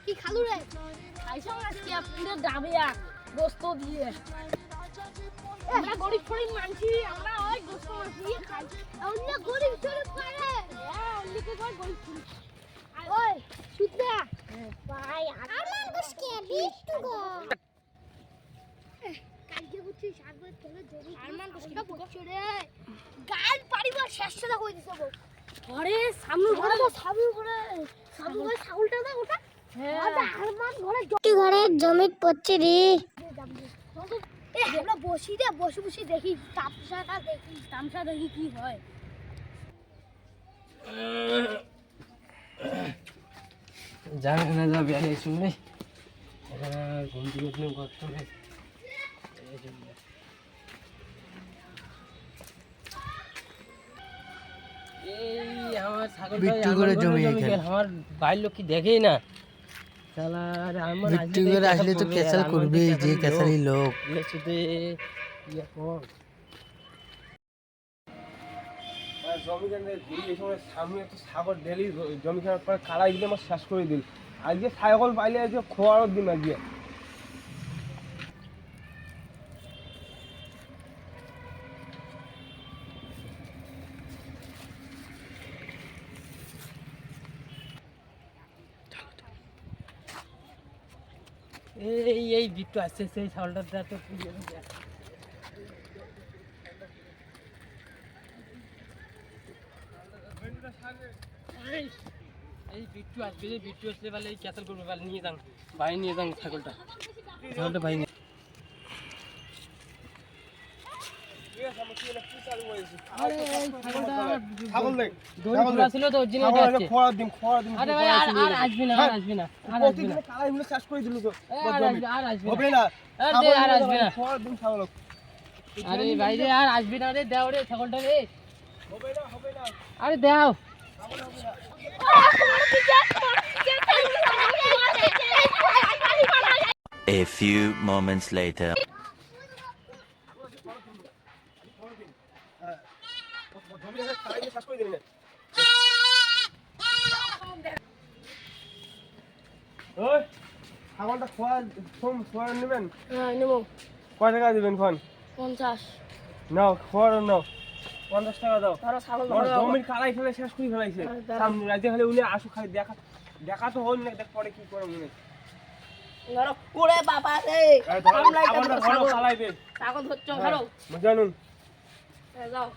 কি খালু রে খাইছো আজকে আপনাদের ডাবিয়া গোস্ত দিয়ে আমরা গরিব ফরিব মানছি আমরা ওই গোস্ত মাছ দিয়ে খাই অন্য গরিব চলে পারে হ্যাঁ অন্যকে কই গরিব ফরিব ওই সুদা ভাই আমার গোস্তে বিট্টু গো কালকে বুঝছি সাগর তোলে জমি আরমান গোস্ত বকছো রে গাল পারিবার শেষটা কই দিছো গো আরে সামনে ঘরে তো সামনে ঘরে ছাগলটা না ওটা হ্যাঁ আরমান ঘরে জমি পড়ছে রে আমরা বসি রে বসে দেখি তামসা দেখি কি হয় যাবে না যাবে আর এই শুনলে ঘুম থেকে উঠলে করতে হবে এই আমার ছাগলটা আমার বাইর লোক কি দেখেই না বিট্টু করে আসলে তো ক্যাসাল করবে যে ক্যাসালি লোক সামনে একটা সাগর ডেলি জমি খাওয়ার পরে কালাই দিলে আমার শেষ করে দিল আজকে ছাগল পাইলে আজকে খোয়ারও দিন আজকে এই বিট্টু আসছে সেই ছাগলটা তো এই বিট্টু আসবে যে বিট্টু আসলে বলে এই ক্যাসেল করবে বলে নিয়ে যান ভাই নিয়ে যান ছাগলটা ভাই আরে ভাই রে আর আসবি না রে দাও রে ছাগলটা রে আরে দাও A few moments later. ছাগলটা খোয়া নেবেন হ্যাঁ নেব কয় টাকা দিবেন ফোন 50 নাও খোয়ার নাও 50 টাকা দাও ধরো ছাগল জমির কালাই ফেলে শেষ করে ফেলাইছে সামনে রাতে খালি উনি আসু খালি দেখা তো হল না দেখ পরে কি করে মনে ধরো ওরে বাবা রে আমরা ছাগল চালাইবে ছাগল ধরছো ধরো জানুন যাও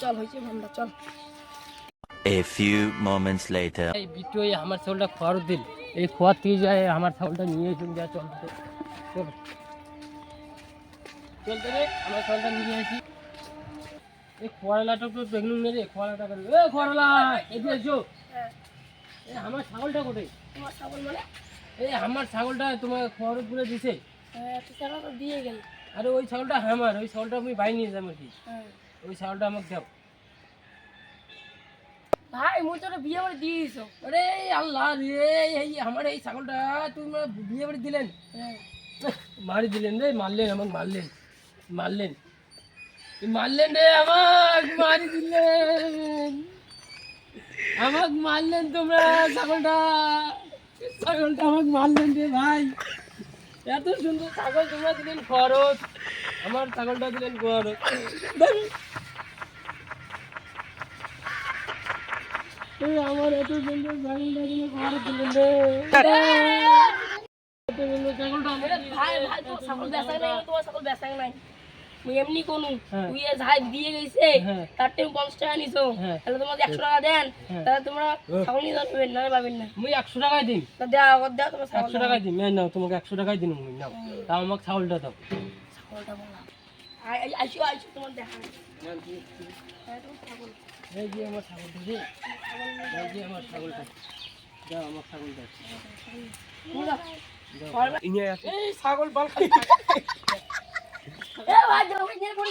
চল হইছে ভান্ডা চল A few moments later. এই বিট্টু এই আমার ছাগলটা খোয়ার দিল এই খোয়ার থেকে যায় আমার ছাগলটা নিয়ে এসে যা চল চল চলতে রে আমার ছাগলটা নিয়ে আসি এই খোয়ালাটা তো দেখলুম না রে খোয়ালাটা এ খোয়ালা এদিকে এসো এই আমার ছাগলটা কোথায় তোমার ছাগল মানে এই আমার ছাগলটা তোমার খোয়ার উপরে দিছে তো ছাগল তো দিয়ে গেল আরে ওই ছাগলটা আমার ওই ছাগলটা আমি বাই নিয়ে যাবো কি ওই ছাগলটা আমাকে দাও ভাই মুই তোরে বিয়ে করে দিয়ে দিছো আরে আল্লাহ রে এই আমার এই ছাগলটা তুমি বিয়ে করে দিলেন মারি দিলেন রে মারলেন আমাকে মারলেন রে আমাকে মারি দিলেন আমাকে মারলেন তোমরা ছাগলটা আমাকে মারলেন রে ভাই এত সুন্দর ছাগল তোমরা দিলেন খরচ আমার ছাগলটা দিলেন খরচ আমার এত সুন্দর ছাগলটা দিলেন খরচ দিলেন রে এত সুন্দর ছাগলটা ভাই তো ছাগল বেচা নাই তোমার ছাগল বেচা নাই মুই এমনি কোনু তুই এ যাই দিয়ে গেছে তার টাইম 50 টাকা নিছো তাহলে তোমাদের 100 টাকা দেন তাহলে তোমরা ছাগল নিয়ে যাবেন না পাবেন না মুই 100 টাকায় দিই তা দাও তোমার ছাগল 100 টাকায় দিই নাও তোমাকে 100 টাকায় দিন মুই নাও তাও আমাকে ছাগলটা দাও ছাগলটা বলা আইসো তোমার দেখা হ্যাঁ তোমার ছাগল এই যে আমার ছাগলটা রে এই যে আমার ছাগলটা দাও আমার ছাগলটা এই ছাগল বাল খাই এ ভাই জমি নিয়ে পড়ে